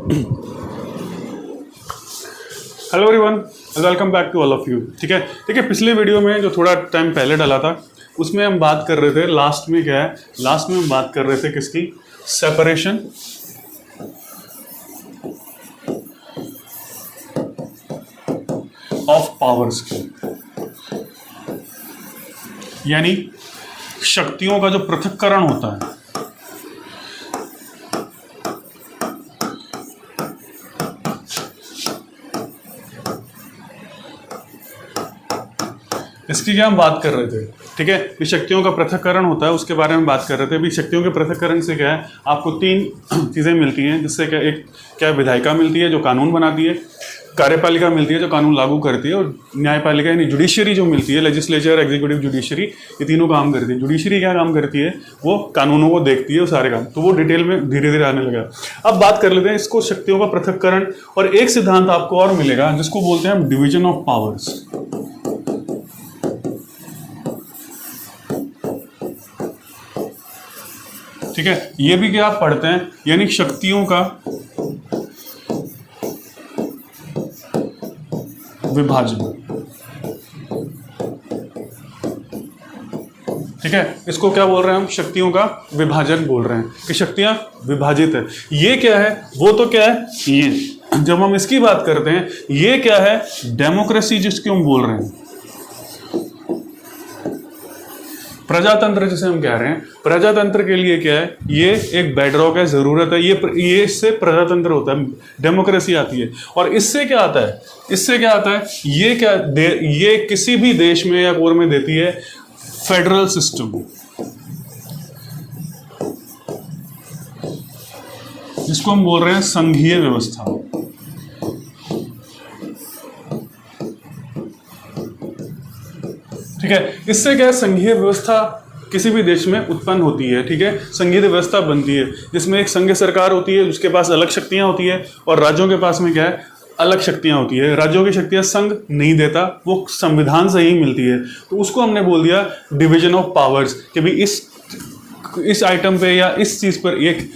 Hello everyone, welcome back to all of you. ठीक है, देखिए पिछले वीडियो में जो थोड़ा टाइम पहले डाला था उसमें हम बात कर रहे थे, लास्ट में क्या है, लास्ट में हम बात कर रहे थे किसकी, सेपरेशन ऑफ पावर्स की, यानी शक्तियों का जो पृथक्करण होता है। इसकी क्या हम बात कर रहे थे। ठीक है, ये शक्तियों का पृथक्करण होता है, उसके बारे में बात कर रहे थे। अभी शक्तियों के पृथक्करण से क्या है, आपको तीन चीज़ें मिलती हैं, जिससे क्या, एक क्या विधायिका मिलती है जो कानून बनाती है, कार्यपालिका मिलती है जो कानून लागू करती है, और न्यायपालिका यानी जुडिशरी जो मिलती है, लेजिस्लेचर, एग्जीक्यूटिव, जुडिशरी, ये तीनों काम करती है। जुडिशरी क्या काम करती है, वो कानूनों को देखती है, वो सारे काम, तो वो डिटेल में धीरे धीरे आने लगा। अब बात कर लेते हैं इसको, शक्तियों का पृथक्करण, और एक सिद्धांत आपको और मिलेगा जिसको बोलते हैं हम डिवीजन ऑफ पावर्स। ठीक है, ये भी क्या आप पढ़ते हैं, यानी शक्तियों का विभाजन। ठीक है, इसको क्या बोल रहे हैं हम, शक्तियों का विभाजन बोल रहे हैं कि शक्तियां विभाजित है। ये क्या है, वो तो क्या है, ये जब हम इसकी बात करते हैं, ये क्या है, डेमोक्रेसी जिसकी हम बोल रहे हैं, प्रजातंत्र जिसे हम कह रहे हैं। प्रजातंत्र के लिए क्या है, ये एक बेडरॉक है, जरूरत है, ये इससे प्रजातंत्र होता है, डेमोक्रेसी आती है। और इससे क्या आता है, इससे क्या आता है, ये क्या ये किसी भी देश में या कोर में देती है फेडरल सिस्टम, जिसको हम बोल रहे हैं संघीय व्यवस्था। ठीक है, इससे क्या है, संघीय व्यवस्था किसी भी देश में उत्पन्न होती है। ठीक है, संघीय व्यवस्था बनती है जिसमें एक संघीय सरकार होती है, उसके पास अलग शक्तियां होती है, और राज्यों के पास में क्या है, अलग शक्तियां होती है। राज्यों की शक्तियां संघ नहीं देता, वो संविधान से ही मिलती है। तो उसको हमने बोल दिया डिवीजन ऑफ पावर्स, कि भाई इस आइटम पे या इस चीज पर एक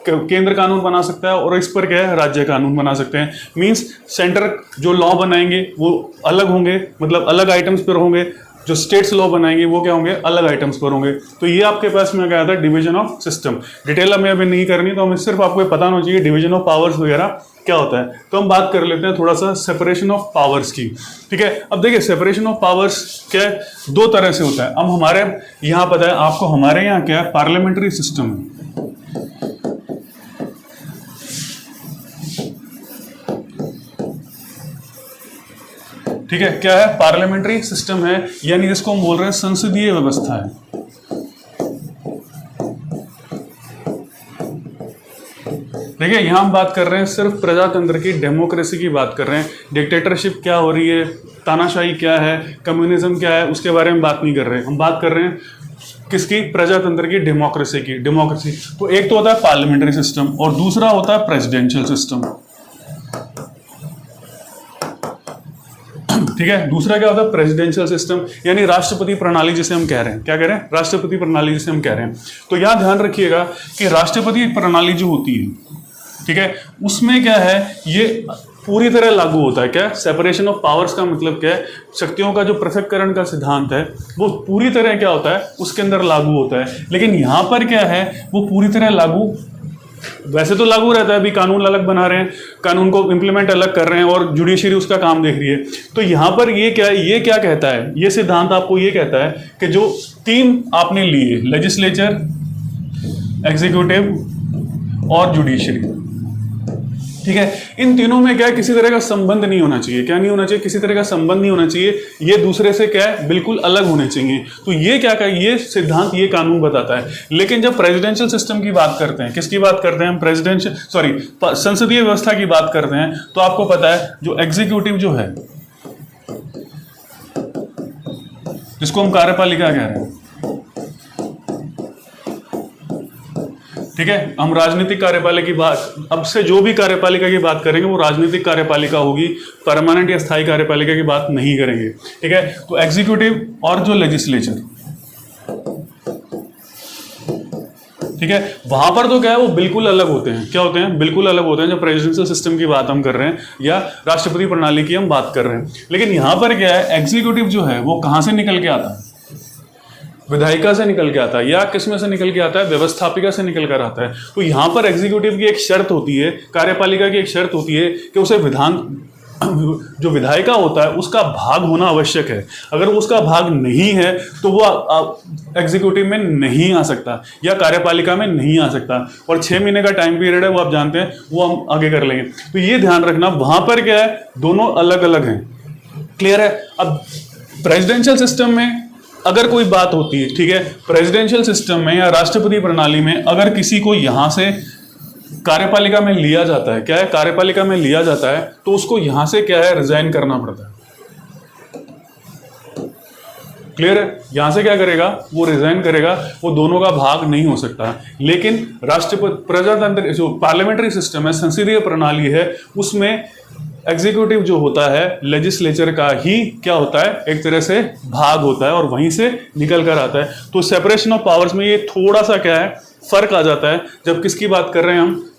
केंद्र कानून बना सकता है, और इस पर क्या है, राज्य कानून बना सकते हैं। मींस सेंटर जो लॉ बनाएंगे वो अलग होंगे, मतलब अलग आइटम्स पर होंगे, जो स्टेट्स लॉ बनाएंगे वो क्या होंगे, अलग आइटम्स पर होंगे। तो ये आपके पास में क्या था, डिवीजन ऑफ सिस्टम। डिटेल हमें अभी नहीं करनी, तो हमें सिर्फ आपको पता होना चाहिए डिवीजन ऑफ पावर्स वगैरह क्या होता है। तो हम बात कर लेते हैं थोड़ा सा सेपरेशन ऑफ पावर्स की। ठीक है, अब देखिए सेपरेशन ऑफ पावर्स क्या है, दो तरह से होता है। अब हमारे यहाँ पता है आपको, हमारे यहाँ क्या है, पार्लियामेंट्री सिस्टम है। ठीक है, क्या है, पार्लियामेंट्री सिस्टम है, यानी जिसको हम बोल रहे हैं संसदीय व्यवस्था है। देखिए यहां हम बात कर रहे हैं सिर्फ प्रजातंत्र की, डेमोक्रेसी की बात कर रहे हैं। डिक्टेटरशिप क्या हो रही है, तानाशाही क्या है, कम्युनिज्म क्या है, उसके बारे में बात नहीं कर रहे हैं। हम बात कर रहे हैं किसकी, प्रजातंत्र की, डेमोक्रेसी की। डेमोक्रेसी तो एक तो होता है पार्लियामेंट्री सिस्टम, और दूसरा होता है प्रेसिडेंशियल सिस्टम। ठीक है, दूसरा क्या होता है, प्रेसिडेंशियल सिस्टम, यानी राष्ट्रपति प्रणाली जिसे हम कह रहे हैं। क्या कह रहे हैं, राष्ट्रपति प्रणाली जिसे हम कह रहे हैं। तो यहां ध्यान रखिएगा कि राष्ट्रपति प्रणाली जो होती है, ठीक है, उसमें क्या है, ये पूरी तरह लागू होता है। क्या, सेपरेशन ऑफ पावर्स का मतलब क्या है, शक्तियों का जो पृथक्करण का सिद्धांत है वो पूरी तरह क्या होता है, उसके अंदर लागू होता है। लेकिन यहां पर क्या है, वो पूरी तरह लागू, वैसे तो लागू रहता है, अभी कानून अलग बना रहे हैं, कानून को इंप्लीमेंट अलग कर रहे हैं, और जुडिशरी उसका काम देख रही है। तो यहां पर ये क्या कहता है, ये सिद्धांत आपको ये कहता है कि जो तीन आपने लिए, लेजिस्लेचर, एग्जीक्यूटिव और जुडिशरी, ठीक है, इन तीनों में क्या है, किसी तरह का संबंध नहीं होना चाहिए। क्या नहीं होना चाहिए, किसी तरह का संबंध नहीं होना चाहिए, ये दूसरे से क्या है, बिल्कुल अलग होने चाहिए। तो ये क्या का, ये सिद्धांत, ये कानून बताता है। लेकिन जब प्रेसिडेंशियल सिस्टम की बात करते हैं, किसकी बात करते हैं हम, संसदीय व्यवस्था की बात करते हैं, तो आपको पता है जो एग्जीक्यूटिव जो है, जिसको हम कार्यपालिका कह रहे हैं, ठीक है, हम राजनीतिक कार्यपालिका की बात, अब से जो भी कार्यपालिका की बात करेंगे वो राजनीतिक कार्यपालिका होगी, परमानेंट या स्थायी कार्यपालिका की बात नहीं करेंगे। ठीक है, तो एग्जीक्यूटिव और जो लेजिस्लेचर, ठीक है, वहां पर तो क्या है, वो बिल्कुल अलग होते हैं। क्या होते हैं? बिल्कुल अलग होते हैं। जब प्रेसिडेंशियल सिस्टम की बात हम कर रहे हैं या राष्ट्रपति प्रणाली की हम बात कर रहे हैं, लेकिन यहां पर क्या है, एग्जीक्यूटिव जो है वो कहां से निकल के आता है? विधायिका से निकल के आता है, या किसमें से निकल के आता है? व्यवस्थापिका से निकल कर आता है। तो यहां पर एग्जीक्यूटिव की एक शर्त होती है, कार्यपालिका की एक शर्त होती है कि उसे जो विधायिका होता है उसका भाग होना आवश्यक है। अगर वो उसका भाग नहीं है तो वो एग्जीक्यूटिव में नहीं आ सकता या कार्यपालिका में नहीं आ सकता। और 6 महीने का टाइम पीरियड है, वो आप जानते हैं, वो हम आगे कर लेंगे। तो ये ध्यान रखना, वहां पर क्या है, दोनों अलग अलग हैं। क्लियर है? अब प्रेसिडेंशियल सिस्टम में अगर कोई बात होती है, ठीक है, प्रेसिडेंशियल सिस्टम में या राष्ट्रपति प्रणाली में अगर किसी को यहां से कार्यपालिका में लिया जाता है, क्या है, कार्यपालिका में लिया जाता है, तो उसको यहां से क्या है, रिजाइन करना पड़ता है। क्लियर है? यहां से क्या करेगा, वो रिजाइन करेगा, वो दोनों का भाग नहीं हो सकता। लेकिन राष्ट्रपति प्रजातंत्र जो पार्लियामेंट्री सिस्टम है, संसदीय प्रणाली है, उसमें एग्जीक्यूटिव जो होता है लेजिस्लेचर का ही क्या होता है, एक तरह से भाग होता है और वहीं से निकल कर आता है। तो सेपरेशन ऑफ पावर्स में ये थोड़ा सा क्या है, फर्क आ जाता है। जब किसकी बात कर रहे हैं हम,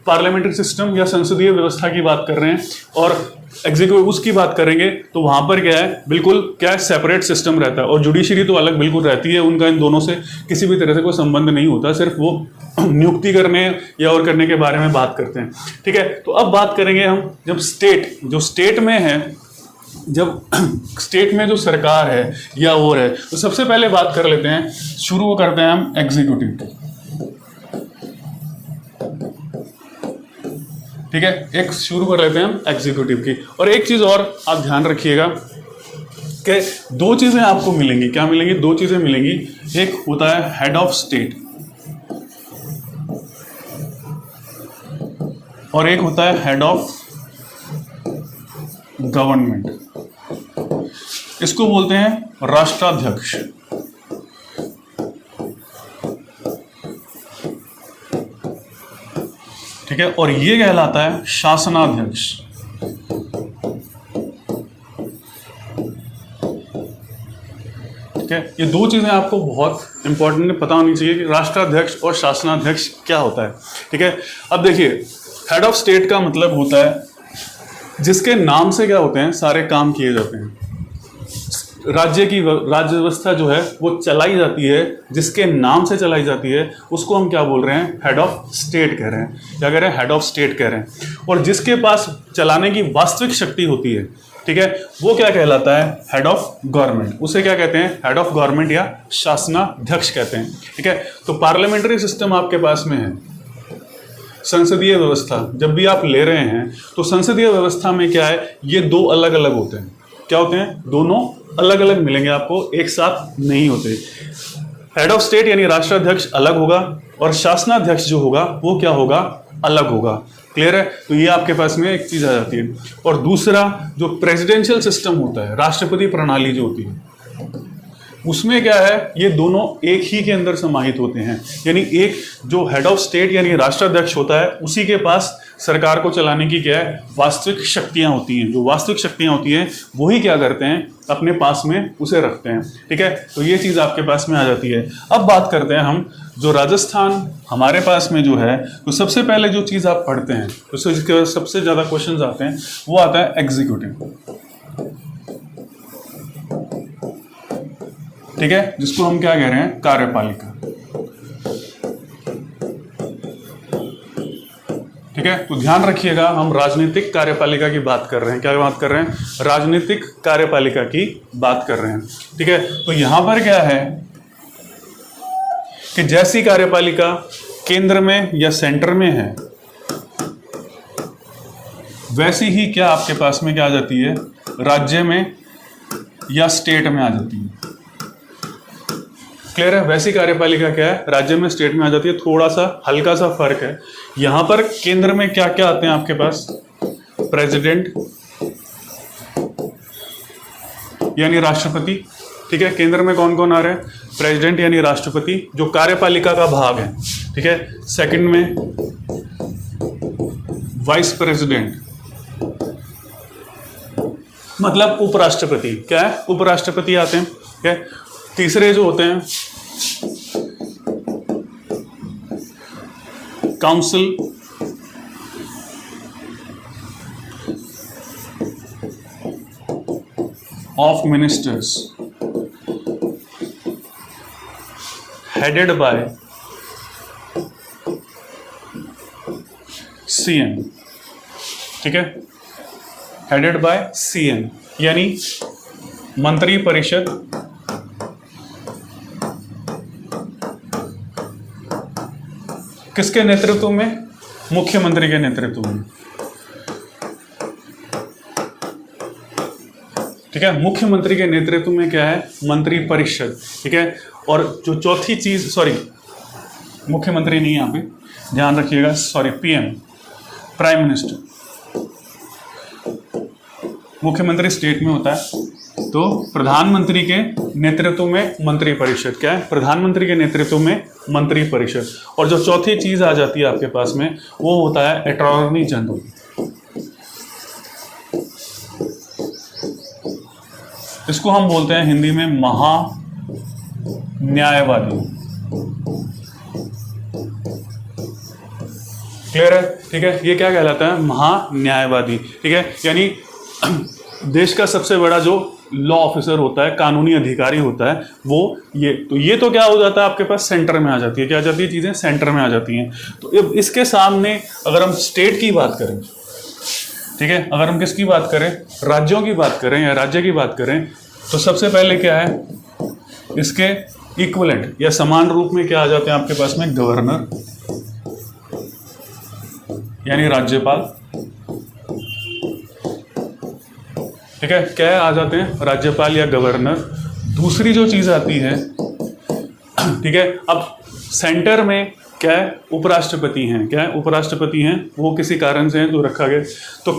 पार्लियामेंट्री सिस्टम या संसदीय व्यवस्था की बात कर रहे हैं और एग्जीक्यूटिव उसकी बात करेंगे, तो वहां पर क्या है, बिल्कुल क्या है, सेपरेट सिस्टम रहता है। और जुडिशरी तो अलग बिल्कुल रहती है, उनका इन दोनों से किसी भी तरह से कोई संबंध नहीं होता, सिर्फ वो नियुक्ति करने या और करने के बारे में बात करते हैं। ठीक है, तो अब बात करेंगे हम, जब स्टेट में है, जब स्टेट में जो सरकार है या और है, तो सबसे पहले बात कर लेते हैं, शुरू करते हैं हम एग्जीक्यूटिव की। ठीक है, एक शुरू कर लेते हैं हम एग्जीक्यूटिव की। और एक चीज और आप ध्यान रखिएगा कि 2 चीजें आपको मिलेंगी। क्या मिलेंगी? 2 चीजें मिलेंगी। एक होता है हेड ऑफ स्टेट और एक होता है हेड ऑफ गवर्नमेंट। इसको बोलते हैं राष्ट्राध्यक्ष। ठीक है, और ये कहलाता है शासनाध्यक्ष। ठीक है, ये 2 चीजें आपको बहुत इंपॉर्टेंट पता होनी चाहिए कि राष्ट्राध्यक्ष और शासनाध्यक्ष क्या होता है। ठीक है, अब देखिए, हेड ऑफ स्टेट का मतलब होता है जिसके नाम से क्या होते हैं, सारे काम किए जाते हैं। राज्य व्यवस्था जो है वो चलाई जाती है, जिसके नाम से चलाई जाती है उसको हम क्या बोल रहे हैं, हेड ऑफ स्टेट कह रहे हैं। क्या कह रहे हैं? हेड ऑफ स्टेट कह रहे हैं। और जिसके पास चलाने की वास्तविक शक्ति होती है, ठीक है, वो क्या कहलाता है, हेड ऑफ गवर्नमेंट। उसे क्या कहते हैं, हेड ऑफ गवर्नमेंट या शासनाध्यक्ष कहते हैं। ठीक है, तो पार्लियामेंट्री सिस्टम आपके पास में है, संसदीय व्यवस्था जब भी आप ले रहे हैं तो संसदीय व्यवस्था में क्या है, ये 2 अलग अलग होते हैं। क्या होते हैं? दोनों अलग अलग मिलेंगे आपको, एक साथ नहीं होते। हेड ऑफ स्टेट यानी राष्ट्राध्यक्ष अलग होगा और शासनाध्यक्ष जो होगा वो क्या होगा, अलग होगा। क्लियर है? तो ये आपके पास में एक चीज आ जाती है। और दूसरा जो प्रेसिडेंशियल सिस्टम होता है, राष्ट्रपति प्रणाली जो होती है, उसमें क्या है, ये दोनों एक ही के अंदर समाहित होते हैं। यानी एक जो हेड ऑफ स्टेट यानी राष्ट्राध्यक्ष होता है, उसी के पास सरकार को चलाने की क्या है, वास्तविक शक्तियां होती हैं। जो वास्तविक शक्तियां होती हैं वही क्या करते हैं, अपने पास में उसे रखते हैं। ठीक है, तो ये चीज आपके पास में आ जाती है। अब बात करते हैं हम, जो राजस्थान हमारे पास में जो है, तो सबसे पहले जो चीज आप पढ़ते हैं, तो जिसके सबसे ज्यादा क्वेश्चन आते हैं, वो आता है एग्जीक्यूटिव। ठीक है, जिसको हम क्या कह रहे हैं, कार्यपालिका। ठीक है, तो ध्यान रखिएगा, हम राजनीतिक कार्यपालिका की बात कर रहे हैं। क्या बात कर रहे हैं? राजनीतिक कार्यपालिका की बात कर रहे हैं। ठीक है, तो यहां पर क्या है कि जैसी कार्यपालिका केंद्र में या सेंटर में है, वैसी ही क्या आपके पास में क्या आ जाती है, राज्य में या स्टेट में आ जाती है। क्लियर है? वैसी कार्यपालिका क्या है, राज्य में स्टेट में आ जाती है। थोड़ा सा हल्का सा फर्क है। यहां पर केंद्र में क्या क्या आते हैं आपके पास, प्रेसिडेंट यानी राष्ट्रपति। ठीक है, केंद्र में कौन कौन आ रहे हैं, प्रेसिडेंट यानी राष्ट्रपति, जो कार्यपालिका का भाग है। ठीक है, सेकंड में वाइस प्रेसिडेंट मतलब उपराष्ट्रपति। क्या है, उपराष्ट्रपति आते हैं। ठीक है, तीसरे जो होते हैं council of ministers headed by CM, ठीक है, हेडेड बाय सीएम, यानी मंत्री परिषद किसके नेतृत्व में? मुख्यमंत्री के नेतृत्व में, ठीक है। मुख्यमंत्री के नेतृत्व में क्या है? मंत्री परिषद, ठीक है। और जो चौथी चीज, सॉरी मुख्यमंत्री नहीं, यहां पे ध्यान रखिएगा, सॉरी पीएम, प्राइम मिनिस्टर। मुख्यमंत्री स्टेट में होता है, तो प्रधानमंत्री के नेतृत्व में मंत्री परिषद, क्या है? प्रधानमंत्री के नेतृत्व में मंत्री परिषद। और जो चौथी चीज आ जाती है आपके पास में, वो होता है अटॉर्नी जनरल। इसको हम बोलते हैं हिंदी में महा न्यायवादी। क्लियर है? ठीक है, ये क्या कहलाता है? महान्यायवादी, ठीक है। यानी देश का सबसे बड़ा जो लॉ ऑफिसर होता है, कानूनी अधिकारी होता है, वो ये। तो ये तो क्या हो जाता है आपके पास? सेंटर में आ जाती है। क्या आ जाती है? चीजें सेंटर में आ जाती हैं। तो अब इसके सामने अगर हम स्टेट की बात करें, ठीक है, अगर हम किसकी बात करें? राज्यों की बात करें या राज्य की बात करें, तो सबसे पहले क्या है? इसके इक्विवेलेंट या समान रूप में क्या आ जाते हैं आपके पास में? गवर्नर, यानी राज्यपाल, ठीक है। क्या आ जाते हैं? राज्यपाल या गवर्नर। दूसरी जो चीज आती है, ठीक है, अब सेंटर में क्या है? उपराष्ट्रपति हैं। क्या है? उपराष्ट्रपति हैं, वो किसी कारण से हैं तो रखा गया। तो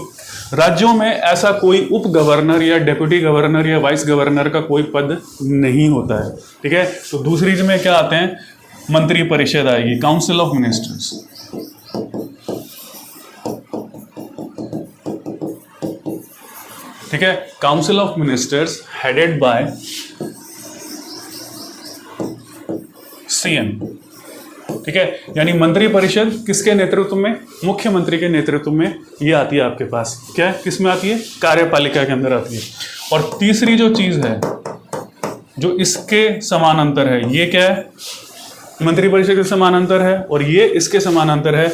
राज्यों में ऐसा कोई उप गवर्नर या डेप्यूटी गवर्नर या वाइस गवर्नर का कोई पद नहीं होता है, ठीक है। तो दूसरी में क्या आते हैं? मंत्री परिषद आएगी, काउंसिल ऑफ मिनिस्टर्स। ठीक है, council of ministers headed by CM, ठीक है। यानी मंत्री परिषद किसके नेतृत्व में? मुख्यमंत्री के नेतृत्व में ये आती है आपके पास। क्या है? किस में आती है? कार्यपालिका के अंदर आती है। और तीसरी जो चीज है जो इसके समानांतर है, ये क्या है? मंत्री परिषद के समानांतर है और ये इसके समानांतर है।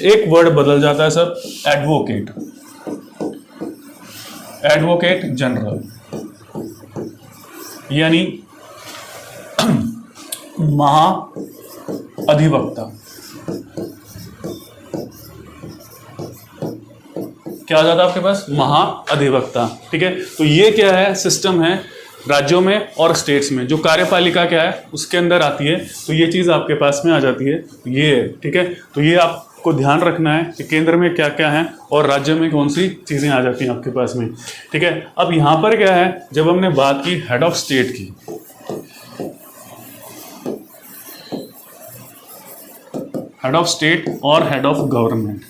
एक वर्ड बदल जाता है सब, एडवोकेट, एडवोकेट जनरल, यानी महाअधिवक्ता। क्या आ जाता है आपके पास? महाअधिवक्ता, ठीक है। तो ये क्या है? सिस्टम है राज्यों में और स्टेट्स में। जो कार्यपालिका क्या है उसके अंदर आती है, तो ये चीज आपके पास में आ जाती है, ये है, ठीक है। तो ये आपको ध्यान रखना है कि केंद्र में क्या क्या है और राज्य में कौन सी चीजें आ जाती हैं आपके पास में, ठीक है। अब यहां पर क्या है? जब हमने बात की हेड ऑफ स्टेट की, हेड ऑफ स्टेट और हेड ऑफ गवर्नमेंट,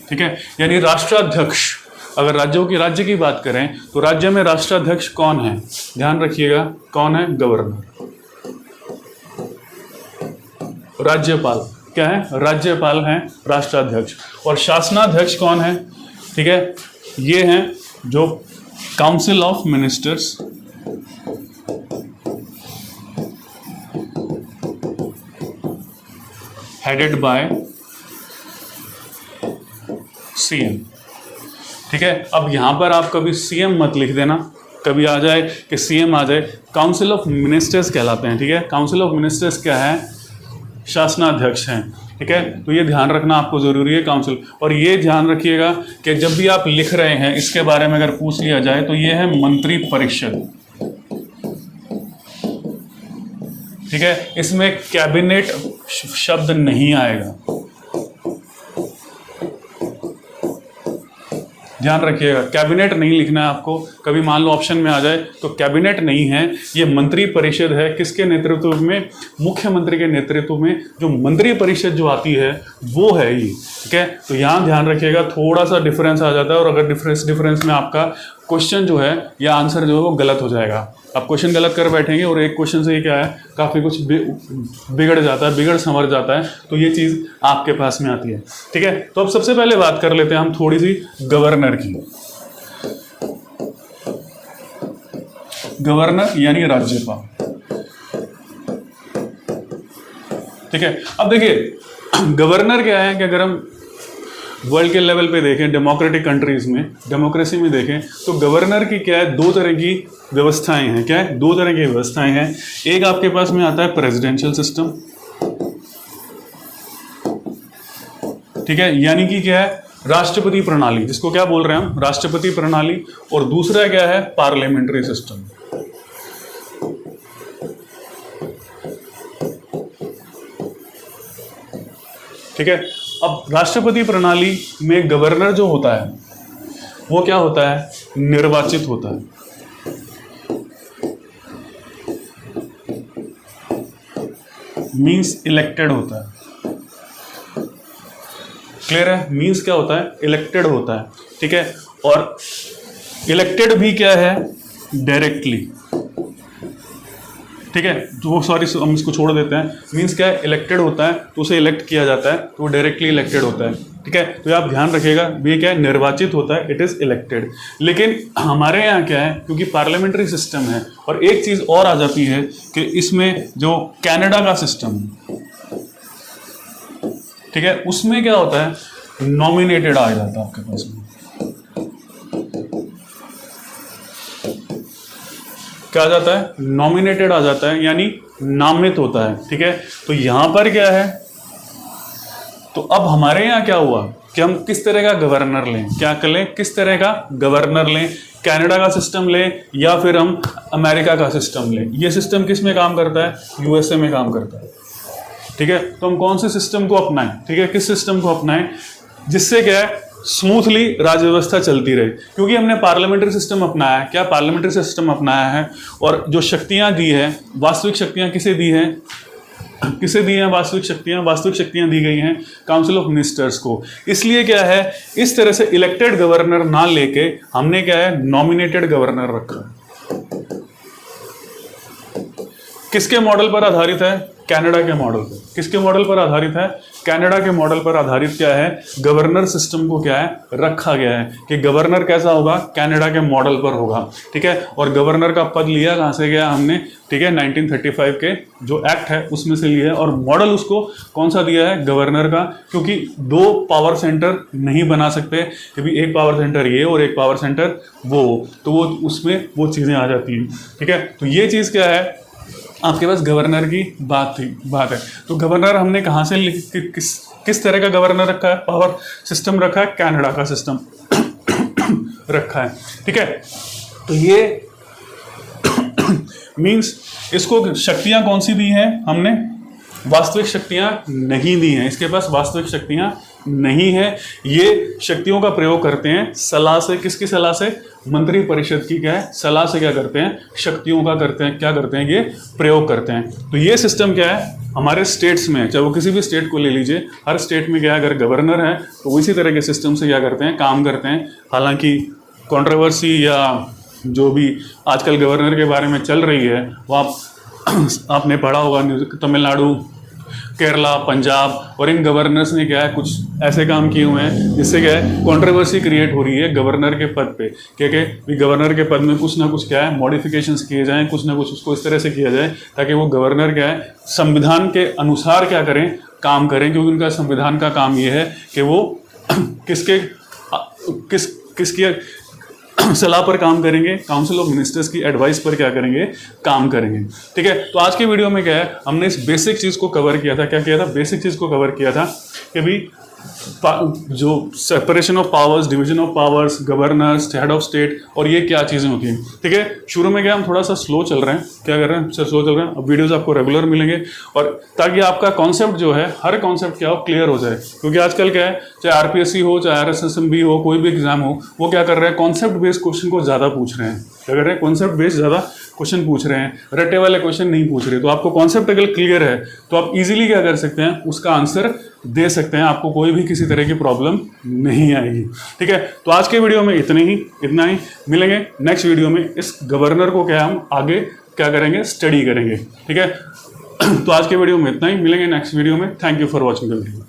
ठीक है, यानी राष्ट्राध्यक्ष। अगर राज्य की बात करें तो राज्य में राष्ट्राध्यक्ष कौन है? ध्यान रखिएगा, कौन है? गवर्नर। राज्यपाल क्या है? राज्यपाल हैं राष्ट्राध्यक्ष। और शासनाध्यक्ष कौन है? ठीक है, ये हैं जो council of ministers, headed by CM, ठीक है। अब यहां पर आप कभी सीएम मत लिख देना, कभी आ जाए कि सीएम आ जाए। काउंसिल ऑफ मिनिस्टर्स कहलाते हैं, ठीक है। काउंसिल ऑफ मिनिस्टर्स क्या है? शासनाध्यक्ष हैं, ठीक है। तो ये ध्यान रखना आपको जरूरी है, काउंसिल। और ये ध्यान रखिएगा कि जब भी आप लिख रहे हैं इसके बारे में अगर पूछ लिया जाए तो ये है मंत्री परिषद, ठीक है। इसमें कैबिनेट शब्द नहीं आएगा, ध्यान रखिएगा। कैबिनेट नहीं लिखना है आपको। कभी मान लो ऑप्शन में आ जाए तो कैबिनेट नहीं है, ये मंत्री परिषद है। किसके नेतृत्व में? मुख्यमंत्री के नेतृत्व में। जो मंत्री परिषद जो आती है वो है ये, ठीक है। तो यहाँ ध्यान रखिएगा, थोड़ा सा डिफरेंस आ जाता है। और अगर डिफरेंस में आपका क्वेश्चन जो है या आंसर जो है वो गलत हो जाएगा। आप क्वेश्चन गलत कर बैठेंगे और एक क्वेश्चन से ये क्या है, काफ़ी कुछ बिगड़ जाता है, बिगड़ संवर जाता है, तो ये चीज़ आपके पास में आती है। ठीक है, तो अब सबसे पहले बात कर लेते हैं हम थोड़ी सी गवर्नर की। गवर्नर यानी राज्यपाल। ठीक है, अब देखिए गवर्नर क्या है कि अगर हम वर्ल्ड के लेवल पे देखें, डेमोक्रेटिक कंट्रीज में, डेमोक्रेसी में देखें, तो गवर्नर की क्या है, दो तरह की व्यवस्थाएं हैं। क्या है, दो तरह की व्यवस्थाएं हैं। एक आपके पास में आता है प्रेसिडेंशियल सिस्टम, ठीक है, यानी कि क्या है, राष्ट्रपति प्रणाली, जिसको क्या बोल रहे हैं हम, राष्ट्रपति प्रणाली। और दूसरा क्या है, पार्लियामेंट्री सिस्टम। ठीक है, अब राष्ट्रपति प्रणाली में गवर्नर जो होता है वो क्या होता है, निर्वाचित होता है। मींस इलेक्टेड होता है। क्लियर है, मींस क्या होता है, इलेक्टेड होता है। ठीक है, और इलेक्टेड भी क्या है, डायरेक्टली। ठीक है, तो वो सॉरी हम इसको छोड़ देते हैं। मींस क्या है, इलेक्टेड होता है तो उसे इलेक्ट किया जाता है, तो वो डायरेक्टली इलेक्टेड होता है। ठीक है, तो आप ध्यान रखिएगा, ये क्या है, निर्वाचित होता है, इट इज इलेक्टेड। लेकिन हमारे यहाँ क्या है, क्योंकि पार्लियामेंट्री सिस्टम है, और एक चीज और आ जाती है कि इसमें जो कनाडा का सिस्टम है, ठीक है, उसमें क्या होता है, नॉमिनेटेड आ जाता है आपके पास में। क्या आ जाता है, नॉमिनेटेड आ जाता है, यानी नामित होता है। ठीक है, तो यहां पर क्या है, तो अब हमारे यहाँ क्या हुआ कि हम किस तरह का गवर्नर लें, क्या कर लें, किस तरह का गवर्नर लें, कनाडा का सिस्टम लें या फिर हम अमेरिका का सिस्टम लें। ये सिस्टम किस में काम करता है, यूएसए में काम करता है। ठीक है, तो हम कौन से सिस्टम को अपनाएं, ठीक है, किस सिस्टम को अपनाएं जिससे क्या है, स्मूथली राज्य व्यवस्था चलती रहे। क्योंकि हमने पार्लियामेंट्री सिस्टम अपनाया है, क्या पार्लियामेंट्री सिस्टम अपनाया है, और जो शक्तियां दी है, वास्तविक शक्तियां किसे दी हैं, किसे दी हैं वास्तविक शक्तियां दी गई हैं काउंसिल ऑफ मिनिस्टर्स को। इसलिए क्या है, इस तरह से इलेक्टेड गवर्नर ना लेके हमने क्या है, नॉमिनेटेड गवर्नर रखा है। किसके मॉडल पर आधारित है, कनाडा के मॉडल पर। किसके मॉडल पर आधारित है, कनाडा के मॉडल पर आधारित क्या है, गवर्नर सिस्टम को क्या है, रखा गया है कि गवर्नर कैसा होगा, कनाडा के मॉडल पर होगा। ठीक है, और गवर्नर का पद लिया कहां से गया हमने, ठीक है, 1935 के जो एक्ट है उसमें से लिया है, और मॉडल उसको कौन सा दिया है, गवर्नर का। क्योंकि दो पावर सेंटर नहीं बना सकते, क्योंकि एक पावर सेंटर ये और एक पावर सेंटर वो, तो वो उसमें वो चीजें आ जाती हैं। ठीक है, तो ये चीज क्या है, आपके पास गवर्नर की बात है। तो गवर्नर हमने कहाँ से किस तरह का गवर्नर रखा है, पावर सिस्टम रखा है, कनाडा का सिस्टम रखा है। ठीक है, तो ये मींस इसको शक्तियां कौन सी दी हैं हमने, वास्तविक शक्तियां नहीं दी हैं, इसके पास वास्तविक शक्तियां नहीं है। ये शक्तियों का प्रयोग करते हैं सलाह से, किसकी सलाह से, मंत्री परिषद की क्या है, सलाह से क्या करते हैं, शक्तियों का करते हैं, क्या करते हैं, ये प्रयोग करते हैं। तो ये सिस्टम क्या है, हमारे स्टेट्स में, चाहे वो किसी भी स्टेट को ले लीजिए, हर स्टेट में क्या है, अगर गवर्नर है तो इसी तरह के सिस्टम से क्या करते हैं, काम करते हैं। हालांकि कंट्रोवर्सी या जो भी आजकल गवर्नर के बारे में चल रही है वो आपने पढ़ा होगा, तमिलनाडु, केरला, पंजाब, और इन गवर्नर्स ने क्या है, कुछ ऐसे काम किए हुए हैं जिससे क्या है, कंट्रोवर्सी क्रिएट हो रही है गवर्नर के पद पे। क्योंकि गवर्नर के पद में कुछ ना कुछ क्या है, मॉडिफिकेशंस किए जाएं, कुछ ना कुछ उसको इस तरह से किया जाए ताकि वो गवर्नर क्या है, संविधान के अनुसार क्या करें, काम करें। क्योंकि उनका संविधान का काम ये है कि वो किसकी सलाह पर काम करेंगे, काउंसिल ऑफ मिनिस्टर्स की एडवाइस पर क्या करेंगे, काम करेंगे। ठीक है, तो आज के वीडियो में क्या है, हमने इस बेसिक चीज़ को कवर किया था। क्या किया था, बेसिक चीज़ को कवर किया था कि भी जो separation of powers, division of powers, governors, head of state, और ये क्या चीज़ें होती हैं। ठीक है, शुरू में क्या हम थोड़ा सा स्लो चल रहे हैं, क्या कर रहे हैं, स्लो चल रहे हैं। अब वीडियोस आपको रेगुलर मिलेंगे, और ताकि आपका कॉन्सेप्ट जो है, हर कॉन्सेप्ट क्या हो, क्लियर हो जाए। क्योंकि आजकल क्या है, चाहे आरपीएससी हो, चाहे आरएसएसबी हो, कोई भी एग्जाम हो, वो क्या कर रहे हैं, कॉन्सेप्ट बेस्ड क्वेश्चन को ज़्यादा पूछ रहे हैं। क्या कर रहे हैं, कॉन्सेप्ट बेस्ड ज़्यादा क्वेश्चन पूछ रहे हैं, रटे वाले क्वेश्चन नहीं पूछ रहे, तो आपको कॉन्सेप्ट अगर क्लियर है तो आप इजीली क्या कर सकते हैं, उसका आंसर दे सकते हैं, आपको कोई भी किसी तरह की प्रॉब्लम नहीं आएगी। ठीक है, तो आज के वीडियो में इतना ही मिलेंगे नेक्स्ट वीडियो में। इस गवर्नर को क्या हम आगे क्या करेंगे, स्टडी करेंगे। ठीक है, तो आज के वीडियो में इतना ही, मिलेंगे नेक्स्ट वीडियो में। Thank you for watching the video.